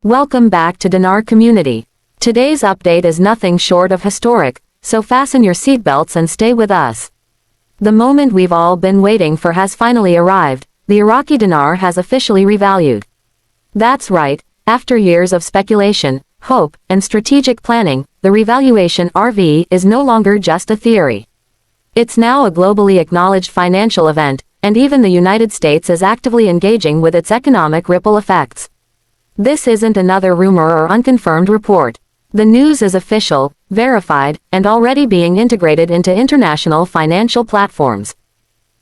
Welcome back to Dinar Community. Today's update is nothing short of historic, so fasten your seatbelts and stay with us. The moment we've all been waiting for has finally arrived. The Iraqi dinar has officially revalued. That's right, after years of speculation, hope, and strategic planning, the revaluation (RV) is no longer just a theory. It's now a globally acknowledged financial event, and even the United States is actively engaging with its economic ripple effects. This isn't another rumor or unconfirmed report. The news is official, verified, and already being integrated into international financial platforms.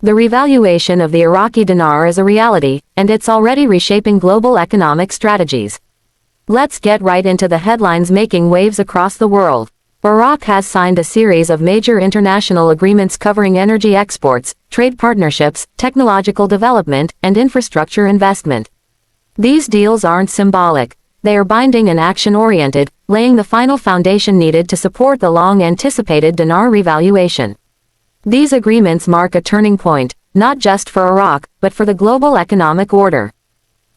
The revaluation of the Iraqi dinar is a reality, and it's already reshaping global economic strategies. Let's get right into the headlines making waves across the world. Iraq has signed a series of major international agreements covering energy exports, trade partnerships, technological development, and infrastructure investment. These deals aren't symbolic. They are binding and action-oriented, laying the final foundation needed to support the long-anticipated dinar revaluation. These agreements mark a turning point, not just for Iraq, but for the global economic order.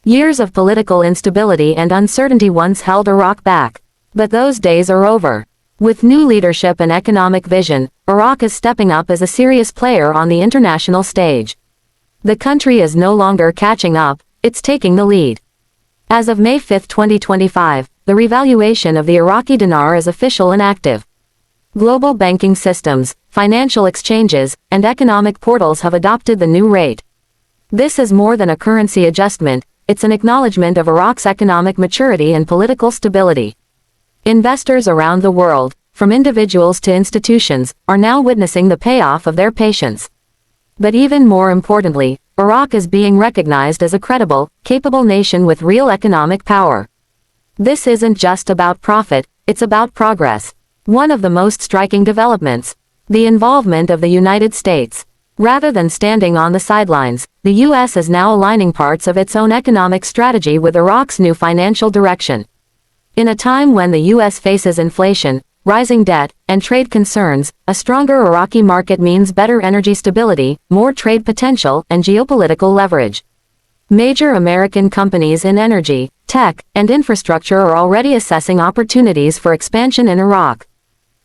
Years of political instability and uncertainty once held Iraq back. But those days are over. With new leadership and economic vision, Iraq is stepping up as a serious player on the international stage. The country is no longer catching up, it's taking the lead. As of May 5, 2025, the revaluation of the Iraqi dinar is official and active. Global banking systems, financial exchanges, and economic portals have adopted the new rate. This is more than a currency adjustment, it's an acknowledgement of Iraq's economic maturity and political stability. Investors around the world, from individuals to institutions, are now witnessing the payoff of their patience. But even more importantly, Iraq is being recognized as a credible, capable nation with real economic power. This isn't just about profit, it's about progress. One of the most striking developments: the involvement of the United States. Rather than standing on the sidelines, the U.S. is now aligning parts of its own economic strategy with Iraq's new financial direction. In a time when the U.S. faces inflation, rising debt, and trade concerns, a stronger Iraqi market means better energy stability, more trade potential, and geopolitical leverage. Major American companies in energy, tech, and infrastructure are already assessing opportunities for expansion in Iraq.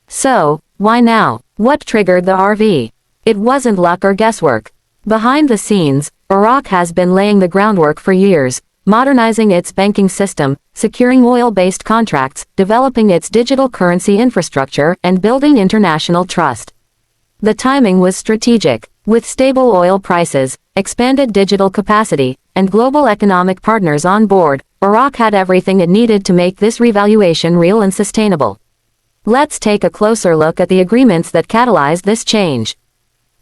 So, why now? What triggered the RV? It wasn't luck or guesswork. Behind the scenes, Iraq has been laying the groundwork for years, modernizing its banking system, securing oil-based contracts, developing its digital currency infrastructure, and building international trust. The timing was strategic. With stable oil prices, expanded digital capacity, and global economic partners on board, Iraq had everything it needed to make this revaluation real and sustainable. Let's take a closer look at the agreements that catalyzed this change.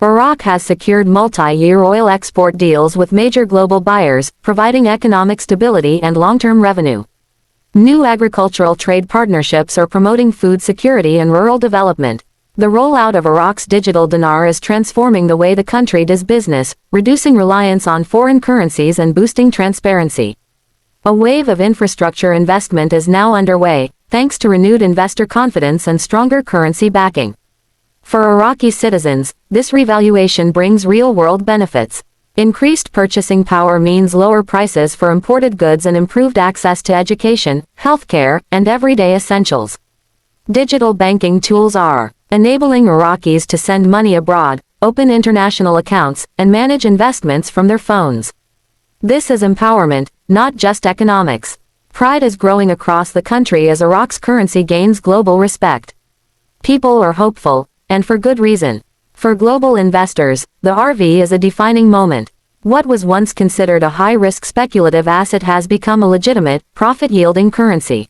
Iraq has secured multi-year oil export deals with major global buyers, providing economic stability and long-term revenue. New agricultural trade partnerships are promoting food security and rural development. The rollout of Iraq's digital dinar is transforming the way the country does business, reducing reliance on foreign currencies and boosting transparency. A wave of infrastructure investment is now underway, thanks to renewed investor confidence and stronger currency backing. For Iraqi citizens, this revaluation brings real-world benefits. Increased purchasing power means lower prices for imported goods and improved access to education, healthcare, and everyday essentials. Digital banking tools are enabling Iraqis to send money abroad, open international accounts, and manage investments from their phones. This is empowerment, not just economics. Pride is growing across the country as Iraq's currency gains global respect. People are hopeful, and for good reason. For global investors, the RV is a defining moment. What was once considered a high-risk speculative asset has become a legitimate, profit-yielding currency.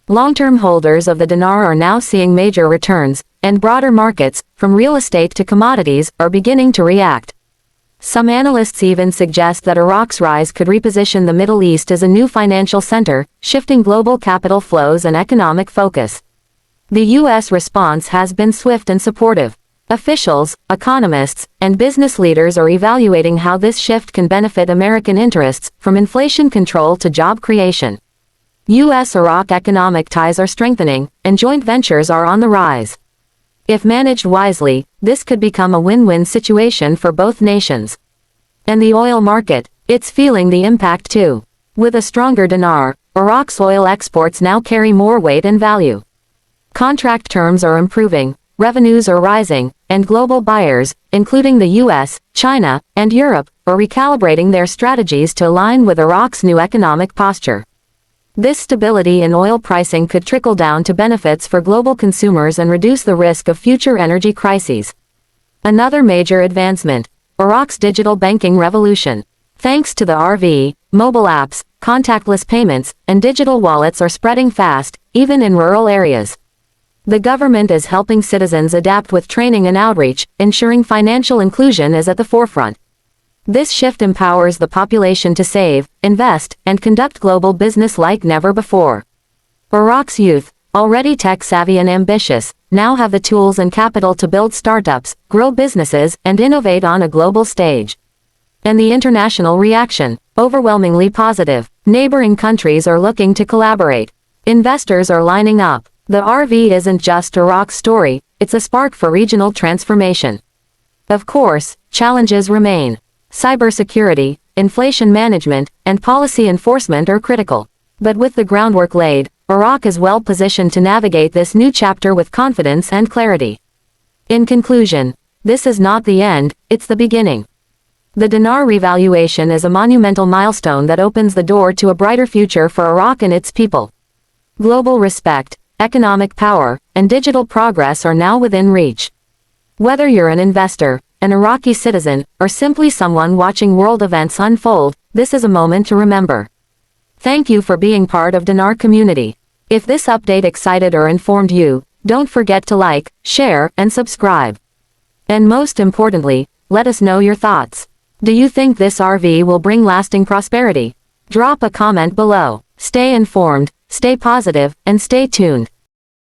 Long-term holders of the dinar are now seeing major returns, and broader markets, from real estate to commodities, are beginning to react. Some analysts even suggest that Iraq's rise could reposition the Middle East as a new financial center, shifting global capital flows and economic focus. The U.S. response has been swift and supportive. Officials, economists, and business leaders are evaluating how this shift can benefit American interests, from inflation control to job creation. U.S.-Iraq economic ties are strengthening, and joint ventures are on the rise. If managed wisely, this could become a win-win situation for both nations. And the oil market, it's feeling the impact too. With a stronger dinar, Iraq's oil exports now carry more weight and value. Contract terms are improving, revenues are rising, and global buyers, including the US, China, and Europe, are recalibrating their strategies to align with Iraq's new economic posture. This stability in oil pricing could trickle down to benefits for global consumers and reduce the risk of future energy crises. Another major advancement: Iraq's digital banking revolution. Thanks to the RV, mobile apps, contactless payments, and digital wallets are spreading fast, even in rural areas. The government is helping citizens adapt with training and outreach, ensuring financial inclusion is at the forefront. This shift empowers the population to save, invest, and conduct global business like never before. Iraq's youth, already tech-savvy and ambitious, now have the tools and capital to build startups, grow businesses, and innovate on a global stage. And the international reaction, overwhelmingly positive. Neighboring countries are looking to collaborate. Investors are lining up. The RV isn't just Iraq's story, it's a spark for regional transformation. Of course, challenges remain. Cybersecurity, inflation management, and policy enforcement are critical. But with the groundwork laid, Iraq is well positioned to navigate this new chapter with confidence and clarity. In conclusion, this is not the end, it's the beginning. The dinar revaluation is a monumental milestone that opens the door to a brighter future for Iraq and its people. Global respect, economic power, and digital progress are now within reach. Whether you're an investor, an Iraqi citizen, or simply someone watching world events unfold, this is a moment to remember. Thank you for being part of Dinar Community. If this update excited or informed you, don't forget to like, share, and subscribe. And most importantly, let us know your thoughts. Do you think this RV will bring lasting prosperity? Drop a comment below. Stay informed, stay positive, and stay tuned.